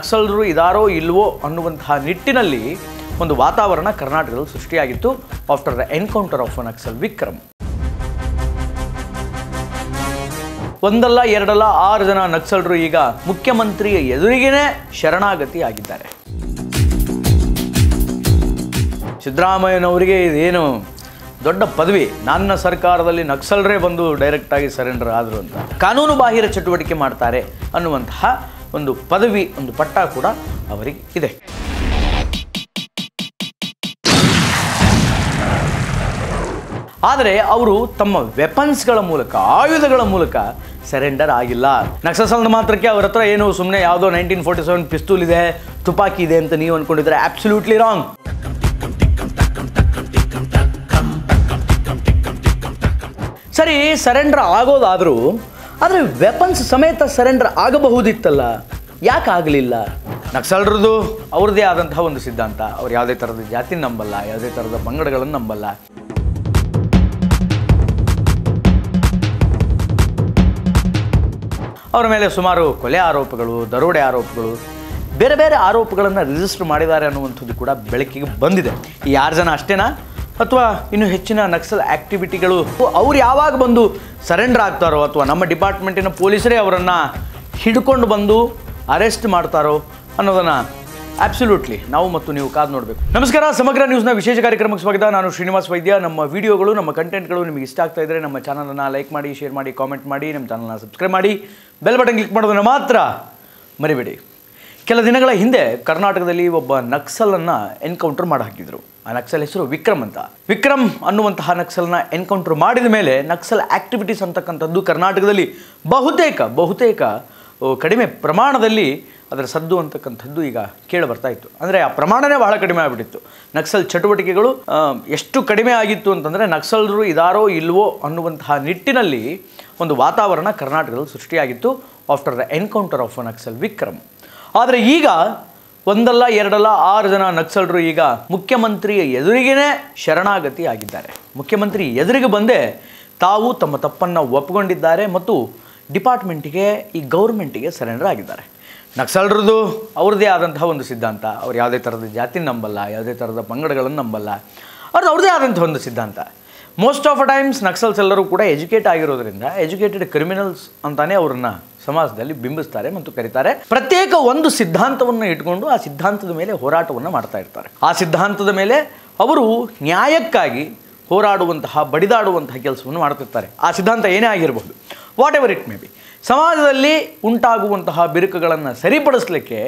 ನಕ್ಸಲರು ಇದಾರೋ ಇಲ್ವೋ ಅನ್ನುವಂತಹ ನಿಟ್ಟಿನಲ್ಲಿ ಒಂದು ವಾತಾವರಣ ಕರ್ನಾಟಕದಲ್ಲಿ ಸೃಷ್ಟಿಯಾಗಿತ್ತು after the encounter of naxal Vikram. ಒಂದಲ್ಲ ಎರಡಲ್ಲ 6 ಜನ ನಕ್ಸಲರು ಈಗ ಮುಖ್ಯಮಂತ್ರಿಯ ಎದುರಿಗೇನೆ ಶರಣಾಗತಿ ಆಗಿದ್ದಾರೆ. ಸಿದ್ದರಾಮಯ್ಯನವರಿಗೆ ಇದೇನು ದೊಡ್ಡ ಪದವಿ, ನನ್ನ ಸರ್ಕಾರದಲ್ಲಿ ನಕ್ಸಲರೇ ಬಂದು ಡೈರೆಕ್ಟಾಗಿ ಸರೆಂಡರ್ ಆದರು ಅಂತ, ಕಾನೂನು ಬಾಹಿರ ಚಟುವಟಿಕೆ ಮಾಡ್ತಾರೆ ಅನ್ನುವಂತಹ ಒಂದು ಪದವಿ, ಒಂದು ಪಟ್ಟ ಕೂಡ ಅವರಿಗೆ ಇದೆ. ಆದರೆ ಅವರು ತಮ್ಮ ವೆಪನ್ಸ್ಗಳ ಮೂಲಕ, ಆಯುಧಗಳ ಮೂಲಕ ಸರೆಂಡರ್ ಆಗಿಲ್ಲ. ನಕ್ಸಲ್ ಮಾತ್ರಕ್ಕೆ ಅವ್ರ ಹತ್ರ ಏನು ಸುಮ್ಮನೆ ಯಾವುದೋ 1947 ಪಿಸ್ತೂಲ್ ಇದೆ, ತುಪಾಕಿ ಇದೆ ಅಂತ ನೀವು ಅಂದ್ಕೊಂಡಿದ್ರೆ ಅಬ್ಸಲ್ಯೂಟ್ಲಿ ರಾಂಗ್. ಸರಿ, ಸರೆಂಡರ್ ಆಗೋದಾದರೂ ಆದರೆ ವೆಪನ್ಸ್ ಸಮೇತ ಸರೆಂಡರ್ ಆಗಬಹುದಿತ್ತಲ್ಲ, ಯಾಕೆ ಆಗಲಿಲ್ಲ? ನಕ್ಸಲರದು ಅವ್ರದ್ದೇ ಆದಂತಹ ಒಂದು ಸಿದ್ಧಾಂತ. ಅವ್ರು ಯಾವುದೇ ಥರದ ಜಾತಿ ನಂಬಲ್ಲ, ಯಾವುದೇ ಥರದ ಪಂಗಡಗಳನ್ನು ನಂಬಲ್ಲ. ಅವರ ಮೇಲೆ ಸುಮಾರು ಕೊಲೆ ಆರೋಪಗಳು, ದರೋಡೆ ಆರೋಪಗಳು, ಬೇರೆ ಬೇರೆ ಆರೋಪಗಳನ್ನು ರಿಜಿಸ್ಟರ್ ಮಾಡಿದ್ದಾರೆ ಅನ್ನುವಂಥದ್ದು ಕೂಡ ಬೆಳಕಿಗೆ ಬಂದಿದೆ. ಈ 6 ಜನ ಅಷ್ಟೇನಾ ಅಥವಾ ಇನ್ನೂ ಹೆಚ್ಚಿನ ನಕ್ಸಲ್ ಆ್ಯಕ್ಟಿವಿಟಿಗಳು ಅವ್ರು ಯಾವಾಗ ಬಂದು ಸರೆಂಡರ್ ಆಗ್ತಾರೋ ಅಥವಾ ನಮ್ಮ ಡಿಪಾರ್ಟ್ಮೆಂಟಿನ ಪೊಲೀಸರೇ ಅವರನ್ನು ಹಿಡ್ಕೊಂಡು ಬಂದು ಅರೆಸ್ಟ್ ಮಾಡ್ತಾರೋ ಅನ್ನೋದನ್ನು ಅಬ್ಸಲ್ಯೂಟ್ಲಿ ನಾವು ಮತ್ತು ನೀವು ಕಾದು ನೋಡಬೇಕು. ನಮಸ್ಕಾರ, ಸಮಗ್ರ ನ್ಯೂಸ್ನ ವಿಶೇಷ ಕಾರ್ಯಕ್ರಮಕ್ಕೆ ಸ್ವಾಗತ. ನಾನು ಶ್ರೀನಿವಾಸ್ ವೈದ್ಯ. ನಮ್ಮ ವಿಡಿಯೋಗಳು, ನಮ್ಮ ಕಂಟೆಂಟ್ಗಳು ನಿಮಗೆ ಇಷ್ಟ ಆಗ್ತಾ ಇದ್ದರೆ ನಮ್ಮ ಚಾನಲನ್ನು ಲೈಕ್ ಮಾಡಿ, ಶೇರ್ ಮಾಡಿ, ಕಾಮೆಂಟ್ ಮಾಡಿ, ನಮ್ಮ ಚಾನಲ್ನ ಸಬ್ಸ್ಕ್ರೈಬ್ ಮಾಡಿ, ಬೆಲ್ ಬಟನ್ ಕ್ಲಿಕ್ ಮಾಡೋದನ್ನು ಮಾತ್ರ ಮರಿಬೇಡಿ. ಕೆಲ ದಿನಗಳ ಹಿಂದೆ ಕರ್ನಾಟಕದಲ್ಲಿ ಒಬ್ಬ ನಕ್ಸಲನ್ನು ಎನ್ಕೌಂಟರ್ ಮಾಡಿ ಹಾಕಿದ್ರು. ಆ ನಕ್ಸಲ್ ಹೆಸರು ವಿಕ್ರಮ್ ಅಂತ. ವಿಕ್ರಮ್ ಅನ್ನುವಂತಹ ನಕ್ಸಲ್ನ ಎನ್ಕೌಂಟರ್ ಮಾಡಿದ ಮೇಲೆ ನಕ್ಸಲ್ ಆ್ಯಕ್ಟಿವಿಟೀಸ್ ಅಂತಕ್ಕಂಥದ್ದು ಕರ್ನಾಟಕದಲ್ಲಿ ಬಹುತೇಕ ಕಡಿಮೆ ಪ್ರಮಾಣದಲ್ಲಿ ಅದರ ಸದ್ದು ಅಂತಕ್ಕಂಥದ್ದು ಈಗ ಕೇಳಿ ಬರ್ತಾ ಇತ್ತು. ಅಂದರೆ ಆ ಪ್ರಮಾಣನೇ ಬಹಳ ಕಡಿಮೆ ಆಗಿಬಿಟ್ಟಿತ್ತು. ನಕ್ಸಲ್ ಚಟುವಟಿಕೆಗಳು ಎಷ್ಟು ಕಡಿಮೆ ಆಗಿತ್ತು ಅಂತಂದರೆ ನಕ್ಸಲರು ಇದಾರೋ ಇಲ್ವೋ ಅನ್ನುವಂತಹ ನಿಟ್ಟಿನಲ್ಲಿ ಒಂದು ವಾತಾವರಣ ಕರ್ನಾಟಕದಲ್ಲಿ ಸೃಷ್ಟಿಯಾಗಿತ್ತು after the encounter of naxal Vikram. ಆದರೆ ಈಗ ಒಂದಲ್ಲ ಎರಡಲ್ಲ 6 ಜನ ನಕ್ಸಲರು ಈಗ ಮುಖ್ಯಮಂತ್ರಿಯ ಎದುರಿಗೇನೆ ಶರಣಾಗತಿ ಆಗಿದ್ದಾರೆ. ಮುಖ್ಯಮಂತ್ರಿ ಎದುರಿಗೆ ಬಂದೇ ತಾವು ತಮ್ಮ ತಪ್ಪನ್ನು ಒಪ್ಪಿಕೊಂಡಿದ್ದಾರೆ ಮತ್ತು ಡಿಪಾರ್ಟ್ಮೆಂಟಿಗೆ, ಈ ಗೌರ್ಮೆಂಟಿಗೆ ಸರೆಂಡರ್ ಆಗಿದ್ದಾರೆ. ನಕ್ಸಲರದು ಅವ್ರದ್ದೇ ಆದಂತಹ ಒಂದು ಸಿದ್ಧಾಂತ. ಅವ್ರು ಯಾವುದೇ ಥರದ ಜಾತಿ ನಂಬಲ್ಲ, ಯಾವುದೇ ಥರದ ಪಂಗಡಗಳನ್ನು ನಂಬಲ್ಲ. ಅವ್ರದ್ದೇ ಆದಂಥ ಒಂದು ಸಿದ್ಧಾಂತ. ಮೋಸ್ಟ್ ಆಫ್ ಟೈಮ್ಸ್ ನಕ್ಸಲ್ಸ್ ಎಲ್ಲರೂ ಕೂಡ ಎಜುಕೇಟ್ ಆಗಿರೋದ್ರಿಂದ ಎಜುಕೇಟೆಡ್ ಕ್ರಿಮಿನಲ್ಸ್ ಅಂತಾನೆ ಅವ್ರನ್ನ ಸಮಾಜದಲ್ಲಿ ಬಿಂಬಿಸ್ತಾರೆ ಮತ್ತು ಕರೀತಾರೆ. ಪ್ರತ್ಯೇಕ ಒಂದು ಸಿದ್ಧಾಂತವನ್ನು ಇಟ್ಕೊಂಡು ಆ ಸಿದ್ಧಾಂತದ ಮೇಲೆ ಹೋರಾಟವನ್ನು ಮಾಡ್ತಾ ಇರ್ತಾರೆ. ಆ ಸಿದ್ಧಾಂತದ ಮೇಲೆ ಅವರು ನ್ಯಾಯಕ್ಕಾಗಿ ಹೋರಾಡುವಂತಹ, ಬಡಿದಾಡುವಂತಹ ಕೆಲಸವನ್ನು ಮಾಡ್ತಿರ್ತಾರೆ. ಆ ಸಿದ್ಧಾಂತ ಏನೇ ಆಗಿರಬಹುದು, what ever it may be. ಸಮಾಜದಲ್ಲಿ ಉಂಟಾಗುವಂತಹ ಬಿರುಕುಗಳನ್ನು ಸರಿಪಡಿಸಲಿಕ್ಕೆ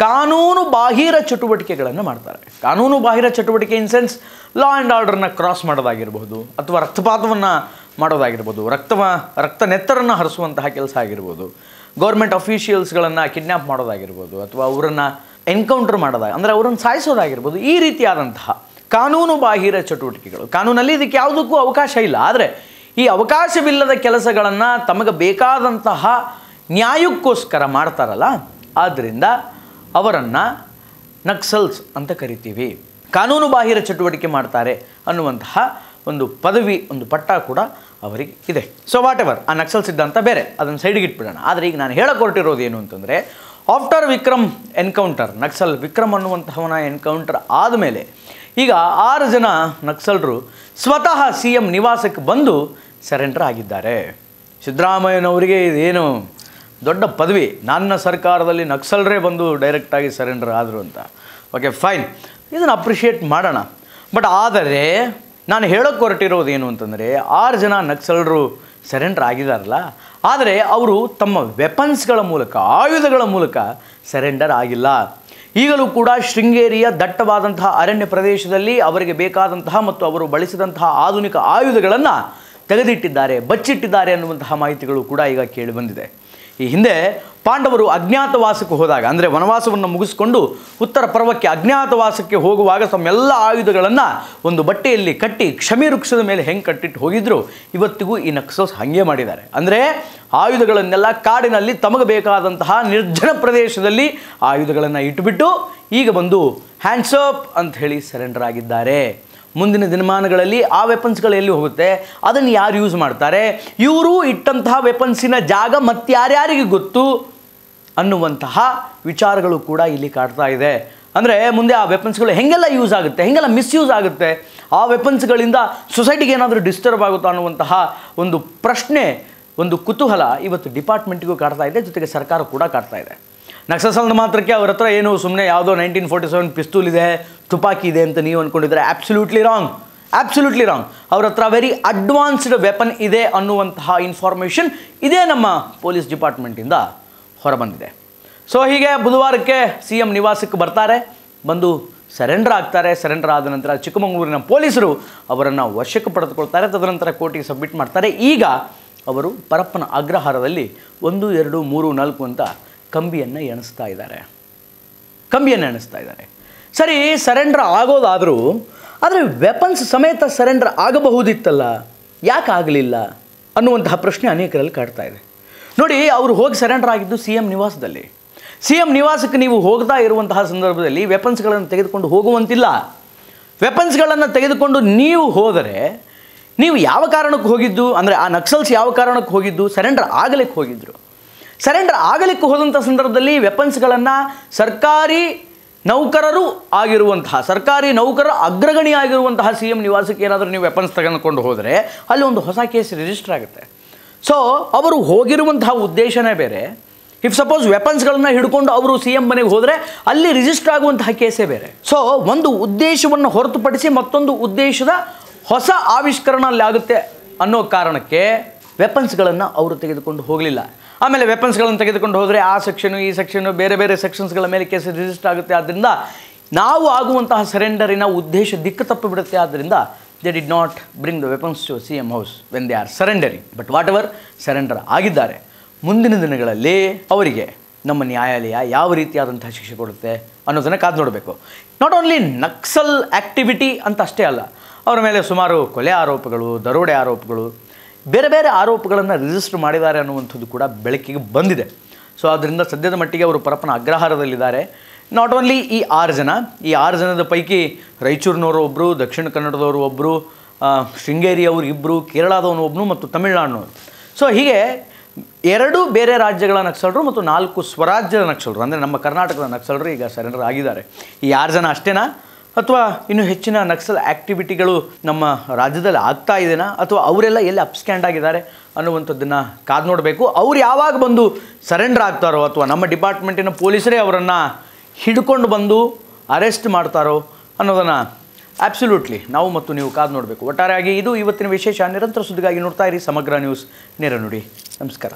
ಕಾನೂನು ಬಾಹಿರ ಚಟುವಟಿಕೆಗಳನ್ನು ಮಾಡ್ತಾರೆ. ಕಾನೂನು ಬಾಹಿರ ಚಟುವಟಿಕೆ ಇನ್ ಸೆನ್ಸ್ ಲಾ ಆ್ಯಂಡ್ ಆರ್ಡರ್ನ ಕ್ರಾಸ್ ಮಾಡೋದಾಗಿರ್ಬೋದು, ಅಥವಾ ರಕ್ತಪಾತವನ್ನು ಮಾಡೋದಾಗಿರ್ಬೋದು, ರಕ್ತ ನೆತ್ತರನ್ನು ಹರಿಸುವಂತಹ ಕೆಲಸ ಆಗಿರ್ಬೋದು, ಗೌರ್ಮೆಂಟ್ ಅಫಿಷಿಯಲ್ಸ್ಗಳನ್ನು ಕಿಡ್ನ್ಯಾಪ್ ಮಾಡೋದಾಗಿರ್ಬೋದು, ಅಥವಾ ಅವರನ್ನು ಎನ್ಕೌಂಟರ್ ಮಾಡೋದಾಗ ಅಂದರೆ ಅವರನ್ನು ಸಾಯಿಸೋದಾಗಿರ್ಬೋದು. ಈ ರೀತಿಯಾದಂತಹ ಕಾನೂನು ಬಾಹಿರ ಚಟುವಟಿಕೆಗಳು, ಕಾನೂನಲ್ಲಿ ಇದಕ್ಕೆ ಯಾವುದಕ್ಕೂ ಅವಕಾಶ ಇಲ್ಲ. ಆದರೆ ಈ ಅವಕಾಶವಿಲ್ಲದ ಕೆಲಸಗಳನ್ನು ತಮಗೆ ಬೇಕಾದಂತಹ ನ್ಯಾಯಕ್ಕೋಸ್ಕರ ಮಾಡ್ತಾರಲ್ಲ, ಆದ್ದರಿಂದ ಅವರನ್ನು ನಕ್ಸಲ್ಸ್ ಅಂತ ಕರಿತೀವಿ. ಕಾನೂನು ಬಾಹಿರ ಚಟುವಟಿಕೆ ಮಾಡ್ತಾರೆ ಅನ್ನುವಂತಹ ಒಂದು ಪದವಿ, ಒಂದು ಪಟ್ಟ ಕೂಡ ಅವರಿಗೆ ಇದೆ. ಸೊ ವಾಟ್ ಎವರ್, ಆ ನಕ್ಸಲ್ ಸಿದ್ಧಾಂತ ಬೇರೆ, ಅದನ್ನು ಸೈಡಿಗೆ ಇಟ್ಬಿಡೋಣ. ಆದರೆ ಈಗ ನಾನು ಹೇಳಕ್ಕೆ ಹೊರಟಿರೋದು ಏನು ಅಂತಂದರೆ, ಆಫ್ಟರ್ ವಿಕ್ರಮ್ ಎನ್ಕೌಂಟರ್, ನಕ್ಸಲ್ ವಿಕ್ರಮ್ ಅನ್ನುವಂಥವನ ಎನ್ಕೌಂಟರ್ ಆದಮೇಲೆ ಈಗ 6 ಜನ ನಕ್ಸಲರು ಸ್ವತಃ CM ನಿವಾಸಕ್ಕೆ ಬಂದು ಸರೆಂಡರ್ ಆಗಿದ್ದಾರೆ. ಸಿದ್ದರಾಮಯ್ಯನವರಿಗೆ ಇದೇನು ದೊಡ್ಡ ಪದವಿ, ನನ್ನ ಸರ್ಕಾರದಲ್ಲಿ ನಕ್ಸಲರೇ ಬಂದು ಡೈರೆಕ್ಟಾಗಿ ಸರೆಂಡರ್ ಆದರು ಅಂತ. ಓಕೆ ಫೈನ್, ಇದನ್ನು ಅಪ್ರಿಷಿಯೇಟ್ ಮಾಡೋಣ. ಬಟ್ ಆದರೆ ನಾನು ಹೇಳೋಕ್ಕೆ ಹೊರಟಿರೋದು ಏನು ಅಂತಂದರೆ, 6 ಜನ ನಕ್ಸಲರು ಸರೆಂಡರ್ ಆಗಿದಾರಲ್ಲ, ಆದರೆ ಅವರು ತಮ್ಮ ವೆಪನ್ಸ್ಗಳ ಮೂಲಕ, ಆಯುಧಗಳ ಮೂಲಕ ಸರೆಂಡರ್ ಆಗಿಲ್ಲ. ಈಗಲೂ ಕೂಡ ಶೃಂಗೇರಿಯ ದಟ್ಟವಾದಂತಹ ಅರಣ್ಯ ಪ್ರದೇಶದಲ್ಲಿ ಅವರಿಗೆ ಬೇಕಾದಂತಹ ಮತ್ತು ಅವರು ಬಳಸಿದಂತಹ ಆಧುನಿಕ ಆಯುಧಗಳನ್ನು ತೆಗೆದಿಟ್ಟಿದ್ದಾರೆ, ಬಚ್ಚಿಟ್ಟಿದ್ದಾರೆ ಅನ್ನುವಂತಹ ಮಾಹಿತಿಗಳು ಕೂಡ ಈಗ ಕೇಳಿ ಬಂದಿದೆ. ಈ ಹಿಂದೆ ಪಾಂಡವರು ಅಜ್ಞಾತವಾಸಕ್ಕೆ ಹೋದಾಗ, ಅಂದರೆ ವನವಾಸವನ್ನು ಮುಗಿಸ್ಕೊಂಡು ಉತ್ತರ ಪರ್ವಕ್ಕೆ ಅಜ್ಞಾತವಾಸಕ್ಕೆ ಹೋಗುವಾಗ ತಮ್ಮೆಲ್ಲ ಆಯುಧಗಳನ್ನು ಒಂದು ಬಟ್ಟೆಯಲ್ಲಿ ಕಟ್ಟಿ ಕ್ಷಮಿ ವೃಕ್ಷದ ಮೇಲೆ ಹೆಂಗೆ ಕಟ್ಟಿಟ್ಟು ಹೋಗಿದ್ರು, ಇವತ್ತಿಗೂ ಈ ನಕ್ಸಲ್ಸ್ ಹಾಗೆ ಮಾಡಿದ್ದಾರೆ. ಅಂದರೆ ಆಯುಧಗಳನ್ನೆಲ್ಲ ಕಾಡಿನಲ್ಲಿ ತಮಗೆ ಬೇಕಾದಂತಹ ನಿರ್ಜನ ಪ್ರದೇಶದಲ್ಲಿ ಆಯುಧಗಳನ್ನು ಇಟ್ಟುಬಿಟ್ಟು ಈಗ ಬಂದು ಹ್ಯಾಂಡ್ಸ್ ಅಪ್ ಅಂತ ಹೇಳಿ ಸರೆಂಡರ್ ಆಗಿದ್ದಾರೆ. ಮುಂದಿನ ದಿನಮಾನಗಳಲ್ಲಿ ಆ ವೆಪನ್ಸ್ಗಳು ಎಲ್ಲಿ ಹೋಗುತ್ತೆ, ಅದನ್ನು ಯಾರು ಯೂಸ್ ಮಾಡ್ತಾರೆ, ಇವರು ಇಟ್ಟಂತಹ ವೆಪನ್ಸಿನ ಜಾಗ ಮತ್ತಾರ್ಯಾರಿಗೆ ಗೊತ್ತು ಅನ್ನುವಂತಹ ವಿಚಾರಗಳು ಕೂಡ ಇಲ್ಲಿ ಕಾಡ್ತಾ ಇದೆ. ಅಂದರೆ ಮುಂದೆ ಆ ವೆಪನ್ಸ್ಗಳು ಹೆಂಗೆಲ್ಲ ಯೂಸ್ ಆಗುತ್ತೆ, ಹೆಂಗೆಲ್ಲ ಮಿಸ್ಯೂಸ್ ಆಗುತ್ತೆ, ಆ ವೆಪನ್ಸ್ಗಳಿಂದ ಸೊಸೈಟಿಗೆ ಏನಾದರೂ ಡಿಸ್ಟರ್ಬ್ ಆಗುತ್ತಾ ಅನ್ನುವಂತಹ ಒಂದು ಪ್ರಶ್ನೆ, ಒಂದು ಕುತೂಹಲ ಇವತ್ತು ಡಿಪಾರ್ಟ್ಮೆಂಟಿಗೂ ಕಾಡ್ತಾ ಇದೆ, ಜೊತೆಗೆ ಸರ್ಕಾರ ಕೂಡ ಕಾಡ್ತಾ ಇದೆ. ನಕ್ಸಲ್ ಮಾತ್ರಕ್ಕೆ ಅವ್ರ ಹತ್ರ ಏನು ಸುಮ್ಮನೆ ಯಾವುದೋ 1947 ಪಿಸ್ತೂಲ್ ಇದೆ, ತುಪಾಕಿ ಇದೆ ಅಂತ ನೀವು ಅಂದ್ಕೊಂಡಿದ್ರೆ ಆಬ್ಸಲ್ಯೂಟ್ಲಿ ರಾಂಗ್. ಅವ್ರ ಹತ್ರ ವೆರಿ ಅಡ್ವಾನ್ಸ್ಡ್ ವೆಪನ್ ಇದೆ ಅನ್ನುವಂತಹ ಇನ್ಫಾರ್ಮೇಷನ್ ಇದೇ ನಮ್ಮ ಪೊಲೀಸ್ ಡಿಪಾರ್ಟ್ಮೆಂಟಿಂದ ಹೊರಬಂದಿದೆ. ಸೊ ಹೀಗೆ ಬುಧವಾರಕ್ಕೆ CM ನಿವಾಸಕ್ಕೆ ಬರ್ತಾರೆ, ಬಂದು ಸರೆಂಡರ್ ಆಗ್ತಾರೆ. ಸರೆಂಡರ್ ಆದ ನಂತರ ಚಿಕ್ಕಮಗಳೂರಿನ ಪೊಲೀಸರು ಅವರನ್ನು ವಶಕ್ಕೆ ಪಡೆದುಕೊಳ್ತಾರೆ, ತದನಂತರ ಕೋರ್ಟಿಗೆ ಸಬ್ಮಿಟ್ ಮಾಡ್ತಾರೆ. ಈಗ ಅವರು ಪರಪ್ಪನ ಅಗ್ರಹಾರದಲ್ಲಿ 1, 2, 3, 4 ಅಂತ ಕಂಬಿಯನ್ನು ಎಣಿಸ್ತಾ ಇದ್ದಾರೆ. ಸರಿ, ಸರೆಂಡರ್ ಆಗೋದಾದರೂ ಆದರೆ ವೆಪನ್ಸ್ ಸಮೇತ ಸರೆಂಡರ್ ಆಗಬಹುದಿತ್ತಲ್ಲ, ಯಾಕೆ ಆಗಲಿಲ್ಲ ಅನ್ನುವಂತಹ ಪ್ರಶ್ನೆ ಅನೇಕರಲ್ಲಿ ಕಾಡ್ತಾ ಇದೆ. ನೋಡಿ, ಅವರು ಹೋಗಿ ಸರೆಂಡರ್ ಆಗಿದ್ದು CM ನಿವಾಸದಲ್ಲಿ. CM ನಿವಾಸಕ್ಕೆ ನೀವು ಹೋಗ್ತಾ ಇರುವಂತಹ ಸಂದರ್ಭದಲ್ಲಿ ವೆಪನ್ಸ್ಗಳನ್ನು ತೆಗೆದುಕೊಂಡು ಹೋಗುವಂತಿಲ್ಲ. ವೆಪನ್ಸ್ಗಳನ್ನು ತೆಗೆದುಕೊಂಡು ನೀವು ಹೋದರೆ ನೀವು ಯಾವ ಕಾರಣಕ್ಕೆ ಹೋಗಿದ್ದು, ಅಂದರೆ ಆ ನಕ್ಸಲ್ಸ್ ಯಾವ ಕಾರಣಕ್ಕೆ ಹೋಗಿದ್ದು, ಸರೆಂಡರ್ ಆಗಲಿಕ್ಕೆ ಹೋಗಿದ್ದರು. ಸರೆಂಡರ್ ಆಗಲಿಕ್ಕೆ ಹೋದಂಥ ಸಂದರ್ಭದಲ್ಲಿ ವೆಪನ್ಸ್ಗಳನ್ನು ಸರ್ಕಾರಿ ನೌಕರರು ಆಗಿರುವಂತಹ, ಸರ್ಕಾರಿ ನೌಕರರ ಅಗ್ರಗಣಿ ಆಗಿರುವಂತಹ CM ನಿವಾಸಕ್ಕೆ ಏನಾದರೂ ನೀವು ವೆಪನ್ಸ್ ತೆಗೆದುಕೊಂಡು ಹೋದರೆ ಅಲ್ಲಿ ಒಂದು ಹೊಸ ಕೇಸ್ ರಿಜಿಸ್ಟರ್ ಆಗುತ್ತೆ. ಸೊ ಅವರು ಹೋಗಿರುವಂತಹ ಉದ್ದೇಶನೇ ಬೇರೆ. ಇಫ್ ಸಪೋಸ್ ವೆಪನ್ಸ್ಗಳನ್ನು ಹಿಡ್ಕೊಂಡು ಅವರು CM ಮನೆಗೆ ಹೋದರೆ ಅಲ್ಲಿ ರಿಜಿಸ್ಟರ್ ಆಗುವಂತಹ ಕೇಸೇ ಬೇರೆ. ಸೊ ಒಂದು ಉದ್ದೇಶವನ್ನು ಹೊರತುಪಡಿಸಿ ಮತ್ತೊಂದು ಉದ್ದೇಶದ ಹೊಸ ಆವಿಷ್ಕರಣ ಅಲ್ಲಿ ಆಗುತ್ತೆ ಅನ್ನೋ ಕಾರಣಕ್ಕೆ ವೆಪನ್ಸ್ಗಳನ್ನು ಅವರು ತೆಗೆದುಕೊಂಡು ಹೋಗಲಿಲ್ಲ. ಆಮೇಲೆ ವೆಪನ್ಸ್ಗಳನ್ನು ತೆಗೆದುಕೊಂಡು ಹೋದರೆ ಆ ಸೆಕ್ಷನು ಈ ಸೆಕ್ಷನು ಬೇರೆ ಬೇರೆ ಸೆಕ್ಷನ್ಸ್ಗಳ ಮೇಲೆ ಕೇಸ್ ರಿಜಿಸ್ಟರ್ ಆಗುತ್ತೆ. ಆದ್ದರಿಂದ ನಾವು ಆಗುವಂತಹ ಸರೆಂಡರಿನ ಉದ್ದೇಶ ದಿಕ್ಕು ತಪ್ಪಿಬಿಡುತ್ತೆ. ಆದ್ದರಿಂದ they did not bring the weapons to CM house when they are surrendering. But whatever, surrender ಆಗಿದ್ದಾರೆ. ಮುಂದಿನ ದಿನಗಳಲ್ಲಿ ಅವರಿಗೆ ನಮ್ಮ ನ್ಯಾಯಾಲಯ ಯಾವ ರೀತಿಯಾದಂತಹ ಶಿಕ್ಷೆ ಕೊಡುತ್ತೆ ಅನ್ನೋದನ್ನು ಕಾದು ನೋಡಬೇಕು. ನಾಟ್ ಓನ್ಲಿ ನಕ್ಸಲ್ ಆ್ಯಕ್ಟಿವಿಟಿ ಅಂತ ಅಷ್ಟೇ ಅಲ್ಲ, ಅವರ ಮೇಲೆ ಸುಮಾರು ಕೊಲೆ ಆರೋಪಗಳು, ದರೋಡೆ ಆರೋಪಗಳು, ಬೇರೆ ಬೇರೆ ಆರೋಪಗಳನ್ನು ರಿಜಿಸ್ಟರ್ ಮಾಡಿದ್ದಾರೆ ಅನ್ನುವಂಥದ್ದು ಕೂಡ ಬೆಳಕಿಗೆ ಬಂದಿದೆ. ಸೊ ಆದ್ದರಿಂದ ಸದ್ಯದ ಮಟ್ಟಿಗೆ ಅವರು ಪರಪ್ಪನ ಅಗ್ರಹಾರದಲ್ಲಿದ್ದಾರೆ. ನಾಟ್ ಓನ್ಲಿ ಈ 6 ಜನದ ಪೈಕಿ ರಾಯಚೂರಿನವರು ಒಬ್ಬರು, ದಕ್ಷಿಣ ಕನ್ನಡದವರು ಒಬ್ಬರು, ಶೃಂಗೇರಿಯವರು ಇಬ್ಬರು, ಕೇರಳದವನು ಒಬ್ಬನು ಮತ್ತು ತಮಿಳುನಾಡಿನವರು. ಸೊ ಹೀಗೆ 2 ಬೇರೆ ರಾಜ್ಯಗಳ ನಕ್ಸಲರು ಮತ್ತು 4 ಸ್ವರಾಜ್ಯದ ನಕ್ಸಲರು, ಅಂದರೆ ನಮ್ಮ ಕರ್ನಾಟಕದ ನಕ್ಸಲರು ಈಗ ಸರೆಂಡರ್ ಆಗಿದ್ದಾರೆ. ಈ 6 ಜನ ಅಷ್ಟೇನಾ, ಅಥವಾ ಇನ್ನೂ ಹೆಚ್ಚಿನ ನಕ್ಸಲ್ ಆ್ಯಕ್ಟಿವಿಟಿಗಳು ನಮ್ಮ ರಾಜ್ಯದಲ್ಲಿ ಆಗ್ತಾ ಇದೆನಾ, ಅಥವಾ ಅವರೆಲ್ಲ ಎಲ್ಲಿ ಅಪ್ಸ್ಟ್ಯಾಂಡ್ ಆಗಿದ್ದಾರೆ ಅನ್ನುವಂಥದ್ದನ್ನು ಕಾದು ನೋಡಬೇಕು. ಅವ್ರು ಯಾವಾಗ ಬಂದು ಸರೆಂಡರ್ ಆಗ್ತಾರೋ, ಅಥವಾ ನಮ್ಮ ಡಿಪಾರ್ಟ್ಮೆಂಟಿನ ಪೊಲೀಸರೇ ಅವರನ್ನು ಹಿಡ್ಕೊಂಡು ಬಂದು ಅರೆಸ್ಟ್ ಮಾಡ್ತಾರೋ ಅನ್ನೋದನ್ನು ಆಬ್ಸಲ್ಯೂಟ್ಲಿ ನಾವು ಮತ್ತು ನೀವು ಕಾದು ನೋಡಬೇಕು. ಒಟ್ಟಾರೆಯಾಗಿ ಇದು ಇವತ್ತಿನ ವಿಶೇಷ. ನಿರಂತರ ಸುದ್ದಿಗಾಗಿ ನೋಡ್ತಾ ಇರಿ ಸಮಗ್ರ ನ್ಯೂಸ್, ನೇರ ನುಡಿ. ನಮಸ್ಕಾರ.